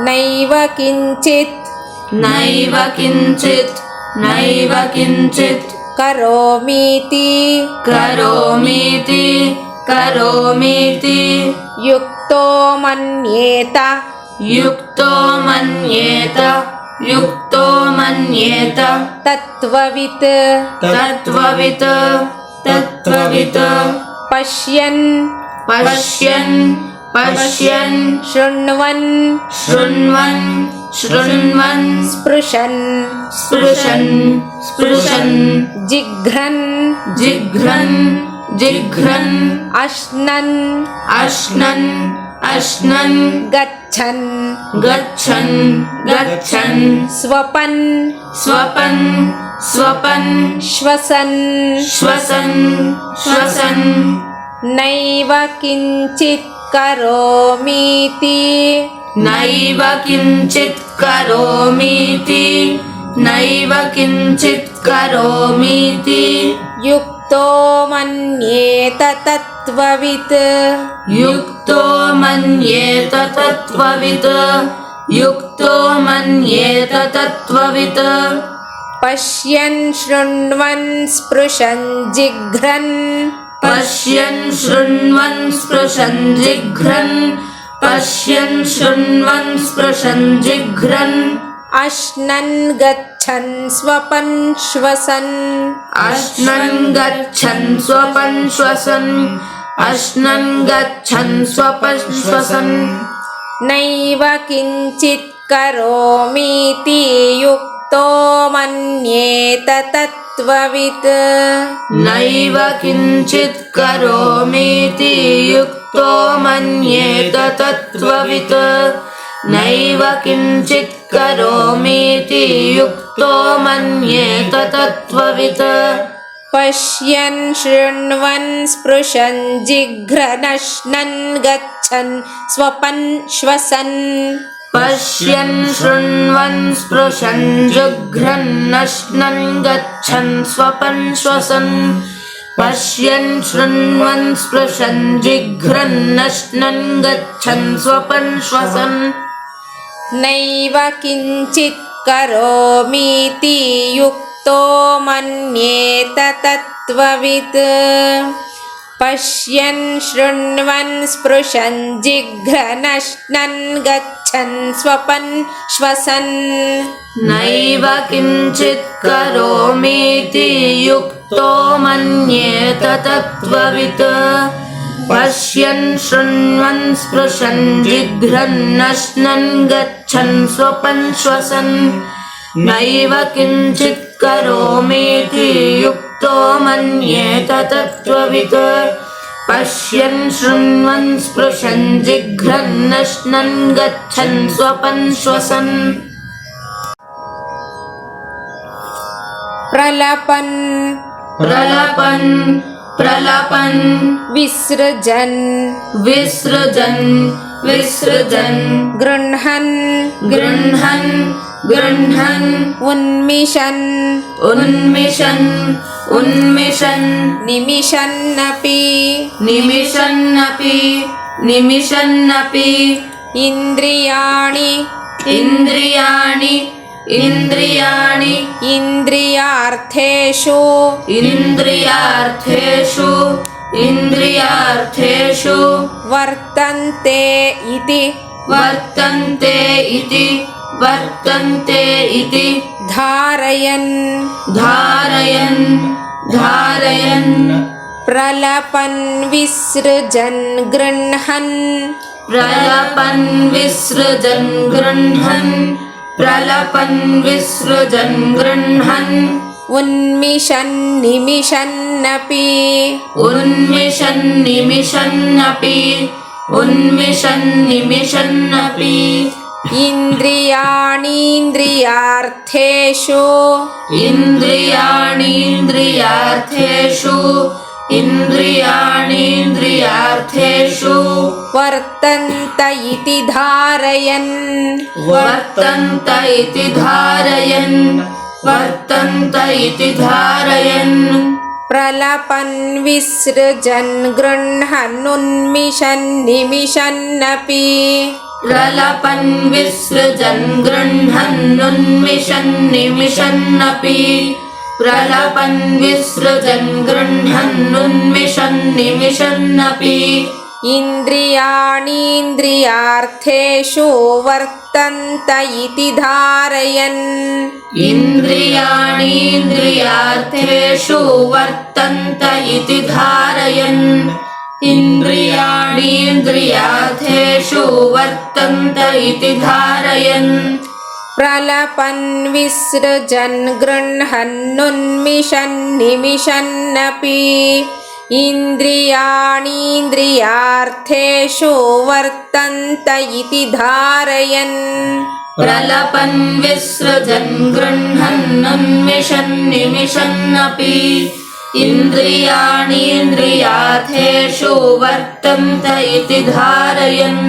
नैव किञ्चित् नैव किञ्चित् नैव किञ्चित् करोमीति करोमीति करोमीति युक्तो मन्येत युक्तो मन्येत युक्तो मन्येत तत्त्ववित् तत्त्ववित् तत्त्ववित् पश्यन् पश्यन् पश्यन् शृण्वन् शृण्वन् शृण्वन् स्पृशन् स्पृशन् स्पृशन् जिघ्रन् जिघ्रन् जिघ्रन् अश्नन् अश्नन् अश्नन् गच्छन् गच्छन् गच्छन् स्वपन् स्वपन् स्वपन् श्वसन् श्वसन् श्वसन् नैव किञ्चित् करोमीति नैव किञ्चित् करोमीति नैव किञ्चित् करोमीति युक्तो मन्येत तत्त्ववित् युक्तो मन्येत तत्त्ववित् युक्तो मन्येत तत्त्ववित् पश्यन् शृण्वन् स्पृशन् जिघ्रन् पश्यन् शृण्वन् स्पृशन् जिघ्रन् पश्यन् शृण्वन् स्पृशन् जिघ्रन् अश्नन् गच्छन् स्वपन् श्वसन् अश्नन् गच्छन् स्वपन् श्वसन् अश्नन् गच्छन् स्वपन् श्वसन् नैव किञ्चित् करोमीति युक्तो मन्येत तत्त्ववित् नैव किञ्चित् करोमीति युक्तो मन्येत तत्त्ववित् नैव किञ्चित् करोमीति युक्तो मन्येत तत्त्ववित् पश्यन् शृण्वन् स्पृशन् जिघ्रनश्नन् गच्छन् स्वपन् श्वसन् पश्यन् शृण्वन् स्पृशन् जिघ्रन्नश्नन् गच्छन् स्वपन् श्वसन् पश्यन् शृण्वन् स्पृशन् जिघ्रन्नश्नन् गच्छन् स्वपन् श्वसन् नैव किञ्चित् करोमीति युक्तो मन्येत तत्त्ववित् पश्यन् शृण्वन् स्पृशन् जिघ्रनश्नन् गच्छन् स्वपन् श्वसन् नैव किञ्चित् करोमीति युक्तो मन्येत तत्त्ववित् पश्यन् शृण्वन् स्पृशन् जिघ्रन्नश्नन् गच्छन् स्वपन् श्वसन् नैव किञ्चित् करोमीति युक्तो मन्येत तत्त्ववित् पश्यन् शृण्वन् स्पृशन् जिघ्रन्नश्नन् गच्छन् स्वपन् श्वसन् प्रलपन् प्रलपन् प्रलपन् विसृजन् विसृजन् विसृजन् गृह्णन् गृह्णन् गृह्णन् उन्मिषन् उन्मिषन् उन्मिषन् निमिषन्नपि निमिषन्नपि निमिषन्नपि इन्द्रियाणि इन्द्रियाणि इन्द्रियाणि इन्द्रियार्थेषु इन्द्रियार्थेषु इन्द्रियार्थेषु वर्तन्ते इति वर्तन्ते इति वर्तन्ते इति धारयन् धारयन् धारयन् प्रलपन् विसृजन् गृह्णन् प्रलपन् विसृजन् गृह्णन् प्रलपन् विसृजन् गृह्णन् उन्मिषन् निमिषन्नपि उन्मिषन् निमिषन्नपि उन्मिषन् निमिषन्नपि इन्द्रियाणीन्द्रियार्थेषु इन्द्रियाणीन्द्रियार्थेषु इन्द्रियाणीन्द्रियार्थेषु वर्तन्त इति धारयन् वर्तन्त इति धारयन् वर्तन्त इति धारयन् प्रलपन् विसृजन् गृह्णन् उन्मिषन् निमिषन्नपि प्रलपन् विसृजन् गृह्णन्नुन्मिषन् निमिषन्नपि प्रलपन् विसृजन् गृह्णन्नुन्मिषन् निमिषन्नपि इन्द्रियाणीन्द्रियार्थेषु वर्तन्त इति धारयन् इन्द्रियाणीन्द्रियार्थेषु वर्तन्त इति धारयन् इन्द्रियाणीन्द्रियार्थेषु वर्तन्त इति धारयन् प्रलपन् विसृजन् गृह्णन्नुन्मिषन् निमिषन्नपि इन्द्रियाणीन्द्रियार्थेषु वर्तन्त इति धारयन् प्रलपन् विसृजन् गृह्णन्नुन्मिषन् निमिषन्नपि इन्द्रियाणीन्द्रियार्थेषु वर्तन्त इति धारयन्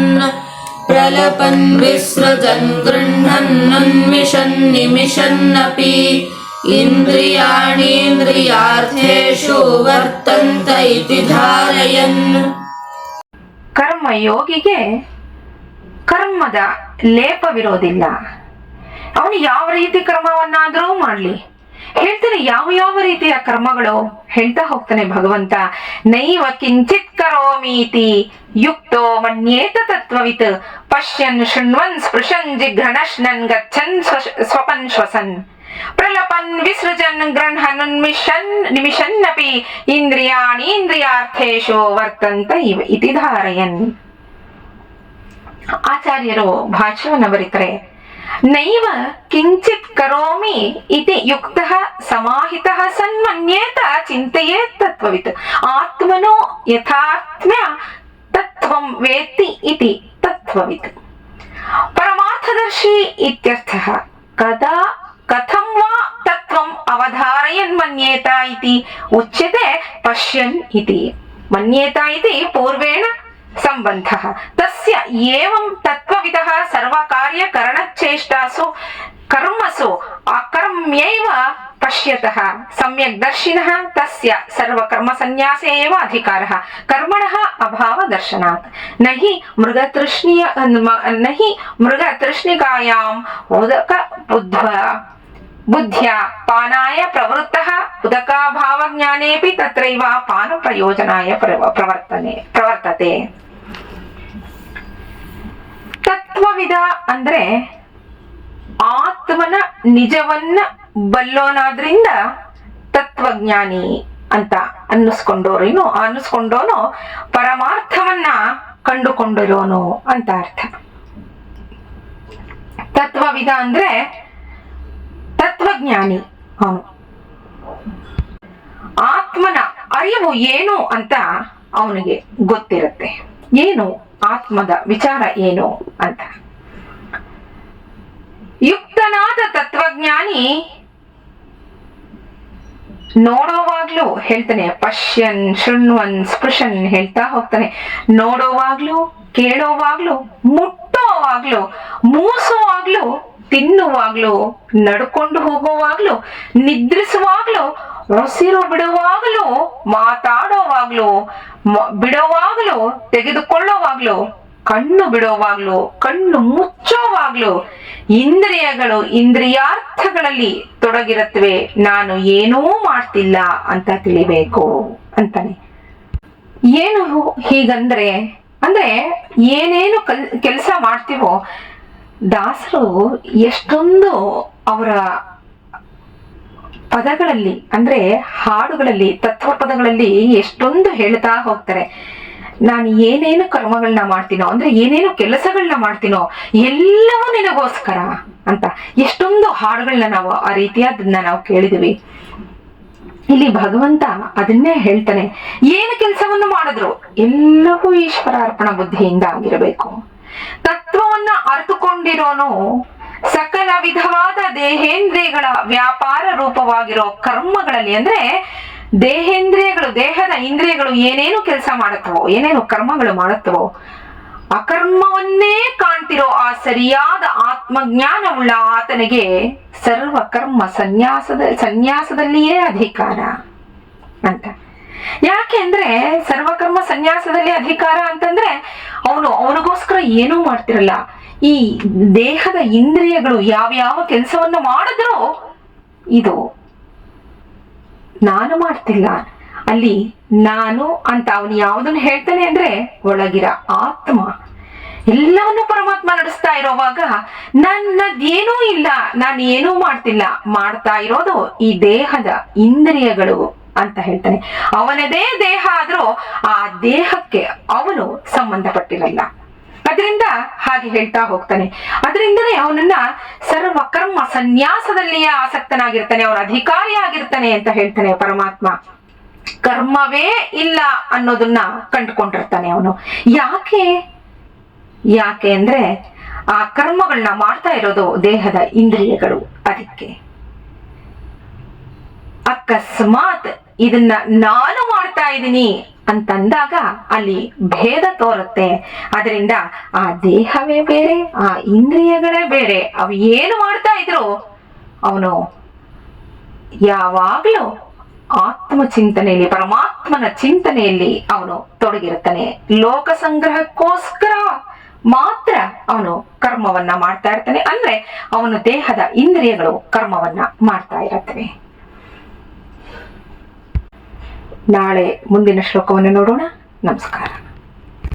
प्रलपन् विसृजन् गृह्णन्नुन्मिषन् निमिषन्नपि ಇಂದ್ರಿಯಾಣೀಂದ್ರಿಯಾರ್ಥೇಷು ವರ್ತಂತ ಇತಿ ಧಾರಯನ್. ಕರ್ಮಯೋಗಿಗೆ ಕರ್ಮದ ಲೇಪವಿರೋದಿಲ್ಲ. ಅವನು ಯಾವ ರೀತಿ ಕರ್ಮವನ್ನಾದರೂ ಮಾಡ್ಲಿ. ಹೇಳ್ತಾನೆ ಯಾವ ಯಾವ ರೀತಿಯ ಕರ್ಮಗಳು ಹೇಳ್ತಾ ಹೋಗ್ತಾನೆ ಭಗವಂತ. ನೈವ ಕಿಂಚಿತ್ ಕರೋಮೀತಿ ಯುಕ್ತೋ ಮನ್ಯೇತ ತತ್ವವಿತ್ ಪಶ್ಯನ್ ಶೃಣ್ವನ್ ಸ್ಪೃಶನ್ ಜಿಘ್ರಣಶ್ನನ್ ಗಚ್ಚನ್ ಸ್ವಪನ್ ಶ್ವಸನ್ ಪ್ರಲಪನ್ ವಿಸೃಜನ್ ಗೃಹ್ಣನ್ನುನ್ಮಿಷನ್ ನಿಮಿಷನ್ನಪಿ ಇಂದ್ರಿಯಾಣೀಂದ್ರಿಯಾರ್ಥೇಷು ವರ್ತಂತ ಇತಿ ಧಾರಯನ್. ಆಚಾರ್ಯರು ಭಾಷ್ಯವನ್ನ ಬರೀತಾರೆ. ನೈವ ಕಿಂಚಿತ್ ಕರೋಮಿ ಇತಿ ಯುಕ್ತಃ ಸಮಾಹಿತಃ ಸನ್ ಮನ್ಯೇತ ಚಿಂತೆಯೇತ್ ತತ್ವವಿತ್ ಆತ್ಮನೋ ಯಥಾತ್ಮ್ಯ ತತ್ವಂ ವೇತ್ತಿ ಇತಿ ತತ್ವವಿತ್. ಪರಮಾರ್ಥದರ್ಶಿ ಇತ್ಯರ್ಥಃ. ಕದಾ ಕಥಂ ವಾ ತತ್ವಂ ಅವಧಾರಯನ್ ಮನ್ಯೇತ ಇತಿ ಉಚ್ಯತೆ ಪಶ್ಯನ್ ಇತಿ. ಮನ್ಯೇತ ಇತಿ ಪೂರ್ವೇಣ ಸಂಬಂಧಃ. ತಸ್ಯ ಏವಂ ತತ್ವವಿದಃ ಸರ್ವಕಾರ್ಯಕರಣಚೇಷ್ಟಾಸು ಕರ್ಮಸು ಅಕರ್ಮ್ಯೈವ ಪಶ್ಯತಃ ಸಮ್ಯಕ್ ದರ್ಶಿನಃ ತಸ್ಯ ಸರ್ವಕರ್ಮಸನ್ಯಾಸೇ ಏವ ಅಧಿಕಾರಃ ಕರ್ಮಣಃ ಅಭಾವ ದರ್ಶನಾತ್. ನಹಿ ಮೃಗತೃಷ್ಣಿಕಾಯಾಂ ಉದಕ ಬುದ್ಧ್ಯ ಪಾನಾಯ ಪ್ರವೃತ್ತಃ ಉದಕಾಭಾವ ಜ್ಞಾನೇಪಿ ತತ್ರೈವ ಪಾನ ಪ್ರಯೋಜನಾಯ ಪ್ರವರ್ತತೆ. ತತ್ವವಿದ ಅಂದ್ರೆ ಆತ್ಮನ ನಿಜವನ್ನ ಬಲ್ಲೋನಾದ್ರಿಂದ ತತ್ವಜ್ಞಾನಿ ಅಂತ ಅನ್ನಿಸ್ಕೊಂಡೋನು ಪರಮಾರ್ಥವನ್ನ ಕಂಡುಕೊಂಡಿರೋನು ಅಂತ ಅರ್ಥ. ತತ್ವವಿದ ಅಂದ್ರೆ ತತ್ವಜ್ಞಾನಿ. ಅವನು ಆತ್ಮನ ಅರಿವು ಏನು ಅಂತ ಅವನಿಗೆ ಗೊತ್ತಿರುತ್ತೆ. ಏನು ಆತ್ಮದ ವಿಚಾರ ಏನು ಅಂತ. ಯುಕ್ತನಾದ ತತ್ವಜ್ಞಾನಿ ನೋಡೋವಾಗ್ಲೂ ಹೇಳ್ತಾನೆ ಪಶ್ಯನ್ ಶೃಣ್ವನ್ ಸ್ಪೃಶನ್ ಹೇಳ್ತಾ ಹೋಗ್ತಾನೆ. ನೋಡೋವಾಗ್ಲೂ, ಕೇಳೋವಾಗ್ಲೂ, ಮುಟ್ಟೋವಾಗ್ಲೂ, ಮೂಸುವಾಗ್ಲೂ, ತಿನ್ನುವಾಗ್ಲೂ, ನಡ್ಕೊಂಡು ಹೋಗುವಾಗ್ಲೂ, ನಿದ್ರಿಸುವಾಗ್ಲೂ, ಉಸಿರು ಬಿಡುವಾಗ್ಲೂ, ಮಾತಾಡೋವಾಗ್ಲೂ, ಬಿಡುವಾಗ್ಲೂ, ತೆಗೆದುಕೊಳ್ಳುವಾಗ್ಲೂ, ಕಣ್ಣು ಬಿಡುವಾಗ್ಲೂ, ಕಣ್ಣು ಮುಚ್ಚೋವಾಗ್ಲೂ ಇಂದ್ರಿಯಗಳು ಇಂದ್ರಿಯಾರ್ಥಗಳಲ್ಲಿ ತೊಡಗಿರುತ್ತವೆ. ನಾನು ಏನೂ ಮಾಡ್ತಿಲ್ಲ ಅಂತ ತಿಳಿಬೇಕು ಅಂತಾನೆ. ಏನು ಹೀಗಂದ್ರೆ ಅಂದ್ರೆ ಏನೇನು ಕೆಲಸ ಮಾಡ್ತೀವೋ ದಾಸರು ಎಷ್ಟೊಂದು ಅವರ ಪದಗಳಲ್ಲಿ ಅಂದ್ರೆ ಹಾಡುಗಳಲ್ಲಿ ತತ್ವ ಪದಗಳಲ್ಲಿ ಎಷ್ಟೊಂದು ಹೇಳ್ತಾ ಹೋಗ್ತಾರೆ. ನಾನು ಏನೇನು ಕರ್ಮಗಳನ್ನ ಮಾಡ್ತೀನೋ ಅಂದ್ರೆ ಏನೇನು ಕೆಲಸಗಳನ್ನ ಮಾಡ್ತೀನೋ ಎಲ್ಲವೂ ನಿನಗೋಸ್ಕರ ಅಂತ ಎಷ್ಟೊಂದು ಹಾಡುಗಳನ್ನ ನಾವು ಆ ರೀತಿಯಾದನ್ನ ನಾವು ಕೇಳಿದ್ವಿ. ಇಲ್ಲಿ ಭಗವಂತ ಅದನ್ನೇ ಹೇಳ್ತಾನೆ. ಏನು ಕೆಲಸವನ್ನು ಮಾಡಿದ್ರು ಎಲ್ಲವೂ ಈಶ್ವರಾರ್ಪಣ ಬುದ್ಧಿಯಿಂದ ಆಗಿರಬೇಕು. ತತ್ವವನ್ನ ಅರ್ಥಕೊಂಡಿರೋನು ಸಕಲ ವಿಧವಾದ ದೇಹೇಂದ್ರಿಯಗಳ ವ್ಯಾಪಾರ ರೂಪವಾಗಿರೋ ಕರ್ಮಗಳಲ್ಲಿ ಅಂದ್ರೆ ದೇಹೇಂದ್ರಿಯಗಳು, ದೇಹದ ಇಂದ್ರಿಯಗಳು ಏನೇನು ಕೆಲಸ ಮಾಡುತ್ತವೋ, ಏನೇನು ಕರ್ಮಗಳು ಮಾಡುತ್ತವೋ ಅಕರ್ಮವನ್ನೇ ಕಾಣ್ತಿರೋ ಆ ಸರಿಯಾದ ಆತ್ಮಜ್ಞಾನವುಳ್ಳ ಆತನಿಗೆ ಸರ್ವ ಕರ್ಮ ಸನ್ಯಾಸದಲ್ಲಿಯೇ ಅಧಿಕಾರ ಅಂತ. ಯಾಕೆ ಅಂದ್ರೆ ಸರ್ವಕರ್ಮ ಸನ್ಯಾಸದಲ್ಲಿ ಅಧಿಕಾರ ಅಂತಂದ್ರೆ ಅವನಿಗೋಸ್ಕರ ಏನೂ ಮಾಡ್ತಿರಲ್ಲ. ಈ ದೇಹದ ಇಂದ್ರಿಯಗಳು ಯಾವ್ಯಾವ ಕೆಲಸವನ್ನ ಮಾಡಿದ್ರು ಇದು ನಾನು ಮಾಡ್ತಿಲ್ಲ, ಅಲ್ಲಿ ನಾನು ಅಂತ ಅವನು ಯಾವ್ದನ್ನ ಹೇಳ್ತಾನೆ ಅಂದ್ರೆ ಒಳಗಿರ ಆತ್ಮ ಎಲ್ಲವನ್ನೂ ಪರಮಾತ್ಮ ನಡೆಸ್ತಾ ಇರೋವಾಗ ನನ್ನದೇನೂ ಇಲ್ಲ, ನಾನು ಏನೂ ಮಾಡ್ತಿಲ್ಲ, ಮಾಡ್ತಾ ಇರೋದು ಈ ದೇಹದ ಇಂದ್ರಿಯಗಳು ಅಂತ ಹೇಳ್ತಾನೆ. ಅವನದೇ ದೇಹ ಆದ್ರೂ ಆ ದೇಹಕ್ಕೆ ಅವನು ಸಂಬಂಧಪಟ್ಟಿರಲ್ಲ. ಅದರಿಂದ ಹಾಗೆ ಹೇಳ್ತಾ ಹೋಗ್ತಾನೆ. ಅದರಿಂದನೇ ಅವನನ್ನ ಸರ್ವಕರ್ಮ ಸನ್ಯಾಸದಲ್ಲಿಯೇ ಆಸಕ್ತನಾಗಿರ್ತಾನೆ, ಅವನ ಅಧಿಕಾರಿ ಆಗಿರ್ತಾನೆ ಅಂತ ಹೇಳ್ತಾನೆ ಪರಮಾತ್ಮ. ಕರ್ಮವೇ ಇಲ್ಲ ಅನ್ನೋದನ್ನ ಕಂಡುಕೊಂಡಿರ್ತಾನೆ ಅವನು. ಯಾಕೆ ಅಂದ್ರೆ ಆ ಕರ್ಮಗಳನ್ನ ಮಾಡ್ತಾ ಇರೋದು ದೇಹದ ಇಂದ್ರಿಯಗಳು. ಅದಕ್ಕೆ ಅಕಸ್ಮಾತ್ ಇದನ್ನ ನಾನು ಮಾಡ್ತಾ ಇದ್ದೀನಿ ಅಂತಂದಾಗ ಅಲ್ಲಿ ಭೇದ ತೋರುತ್ತೆ. ಅದರಿಂದ ಆ ದೇಹವೇ ಬೇರೆ, ಆ ಇಂದ್ರಿಯಗಳೇ ಬೇರೆ. ಅವು ಏನು ಮಾಡ್ತಾ ಇದ್ರು ಅವನು ಯಾವಾಗ್ಲೂ ಆತ್ಮ ಚಿಂತನೆಯಲ್ಲಿ, ಪರಮಾತ್ಮನ ಚಿಂತನೆಯಲ್ಲಿ ಅವನು ತೊಡಗಿರ್ತಾನೆ. ಲೋಕ ಸಂಗ್ರಹಕ್ಕೋಸ್ಕರ ಮಾತ್ರ ಅವನು ಕರ್ಮವನ್ನ ಮಾಡ್ತಾ ಇರ್ತಾನೆ. ಅಂದ್ರೆ ಅವನು ದೇಹದ ಇಂದ್ರಿಯಗಳು ಕರ್ಮವನ್ನ ಮಾಡ್ತಾ ಇರುತ್ತವೆ. ನಾಳೆ ಮುಂದಿನ ಶ್ಲೋಕವನ್ನು ನೋಡೋಣ. ನಮಸ್ಕಾರ.